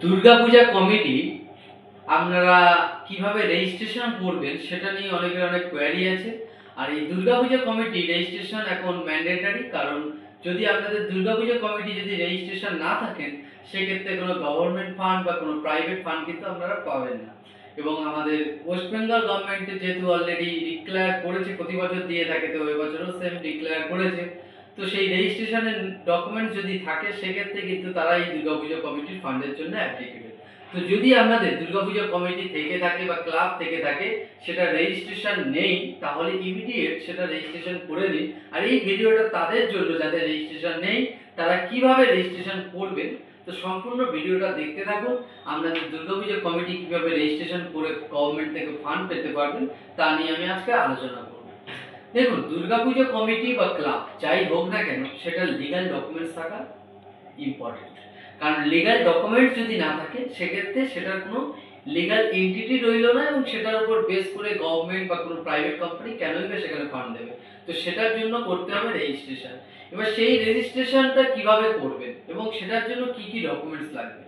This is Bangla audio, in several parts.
দুর্গাপূজা কমিটি আপনারা কিভাবে রেজিস্ট্রেশন করবেন সেটা নিয়ে অনেকের অনেক কোয়ারি আছে। আর এই দুর্গাপূজা কমিটি রেজিস্ট্রেশন এখন ম্যান্ডেটরি, কারণ যদি আপনাদের দুর্গাপূজা কমিটি যদি রেজিস্ট্রেশন না থাকেন সেক্ষেত্রে কোনো গভর্নমেন্ট ফান্ড বা কোনো প্রাইভেট ফান্ড কিন্তু আপনারা পাবেন না। এবং আমাদের ওয়েস্ট বেঙ্গল গভর্নমেন্টে যেহেতু অলরেডি ডিক্লেয়ার করেছে, প্রতি বছর দিয়ে থাকে, তো ওই বছরও সেম ডিক্লেয়ার করেছে। তো সেই রেজিস্ট্রেশনের ডকুমেন্টস যদি থাকে সেক্ষেত্রে কিন্তু তারা এই দুর্গাপূজা কমিটির ফান্ডের জন্য অ্যাপ্লিকেবল। তো যদি আমাদের দুর্গাপূজা কমিটি থেকে থাকে বা ক্লাব থেকে থাকে, সেটা রেজিস্ট্রেশন নেই, তাহলে ইমিডিয়েট সেটা রেজিস্ট্রেশন করে নিন। আর এই ভিডিওটা তাদের জন্য যাদের রেজিস্ট্রেশন নেই, তারা কিভাবে রেজিস্ট্রেশন করবেন, তো সম্পূর্ণ ভিডিওটা দেখতে থাকুন। আপনাদের দুর্গাপূজা কমিটি কিভাবে রেজিস্ট্রেশন করে গভর্নমেন্ট থেকে ফান্ড পেতে পারবেন তা নিয়ে আমি আজকে আলোচনা করব। দেখুন, দুর্গাপূজা কমিটি বা ক্লাব যাই হোক না কেন, সেটা লিগ্যাল ডকুমেন্টস থাকা ইম্পর্টেন্ট। কারণ লিগ্যাল ডকুমেন্টস যদি না থাকে সেক্ষেত্রে সেটার কোনো লিগ্যাল এন্টিটি রইল না, এবং সেটার উপর বেস করে গভর্নমেন্ট বা কোনো প্রাইভেট কোম্পানি কেনই বা সেখানে ফান্ড দেবে। তো সেটার জন্য করতে হবে রেজিস্ট্রেশন। এবার সেই রেজিস্ট্রেশনটা কিভাবে করবেন এবং সেটার জন্য কি কি ডকুমেন্টস লাগবে।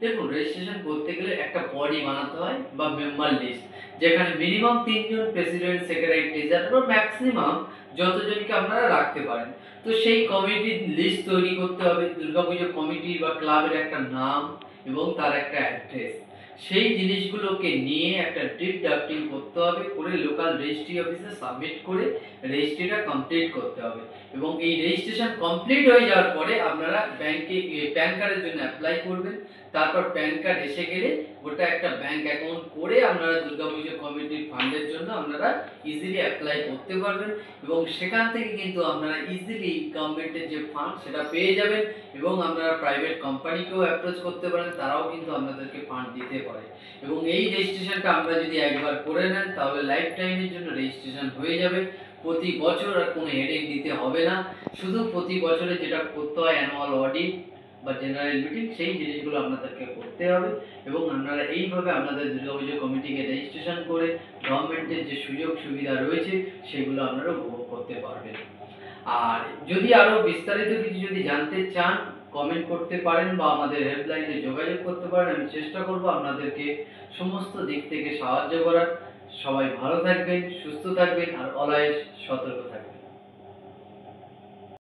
দেখুন, রেজিস্ট্রেশন করতে গেলে একটা বডি বানাতে হয় বা মেম্বার লিস্ট, যেখানে মিনিমাম 3জন প্রেসিডেন্ট, সেক্রেটারি, ট্রেজারার, ম্যাক্সিমাম যতজনকে আপনারা রাখতে পারেন। তো সেই কমিটির লিস্ট তৈরি করতে হবে। দুর্গাপূজা কমিটি বা ক্লাবের একটা নাম এবং তার একটা অ্যাড্রেস, সেই জিনিসগুলোকে নিয়ে একটা ডিড ড্রাফটিং করতে হবে, করে লোকাল রেজিস্ট্রি অফিসে সাবমিট করে রেজিস্ট্রিটা কমপ্লিট করতে হবে। এবং এই রেজিস্ট্রেশন কমপ্লিট হয়ে যাওয়ার পরে আপনারা ব্যাংকে প্যান কার্ডের জন্য অ্যাপ্লাই করবেন। তারপর প্যান কার্ড এসে গেলে ওটা একটা ব্যাংক অ্যাকাউন্ট করে আপনারা দুর্গাপূজা কমিটির ফান্ডের জন্য আপনারা ইজিলি অ্যাপ্লাই করতে পারবেন। এবং সেখান থেকে কিন্তু আপনারা ইজিলি গভর্নমেন্টের যে ফান্ড সেটা পেয়ে যাবেন। এবং আপনারা প্রাইভেট কোম্পানিকেও অ্যাপ্রোচ করতে পারেন, তারাও কিন্তু আপনাদেরকে ফান্ড দিতে পারে। এবং এই রেজিস্ট্রেশনটা আমরা যদি একবার করে নেন তাহলে লাইফ টাইমের জন্য রেজিস্ট্রেশন হয়ে যাবে। প্রতি বছর আর কোনো হেডেক দিতে হবে না। শুধু প্রতি বছরে যেটা করতে হয় অ্যানুয়াল অডিট বা জেনারেল মিটিং, সেই জিনিসগুলো আপনাদেরকে করতে হবে। এবং আপনারা এইভাবে আপনাদের দুর্গাপূজা কমিটিকে রেজিস্ট্রেশন করে গভর্নমেন্টের যে সুযোগ সুবিধা রয়েছে সেগুলো আপনারা উপভোগ করতে পারবেন। আর যদি আরও বিস্তারিত কিছু যদি জানতে চান, কমেন্ট করতে পারেন বা আমাদের হেল্পলাইনে যোগাযোগ করতে পারেন। আমি চেষ্টা করব আপনাদেরকে সমস্ত দিক থেকে সাহায্য করার। সবাই ভালো থাকবেন, সুস্থ থাকবেন আর অলওয়েজ সতর্ক থাকবেন।